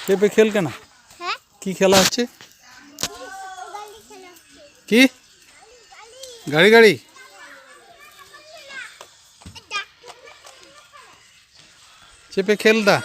চেপে খেলকে না। হ্যাঁ কি খেলা হচ্ছে? কি গাড়ি গাড়ি? চেপে খেল দা।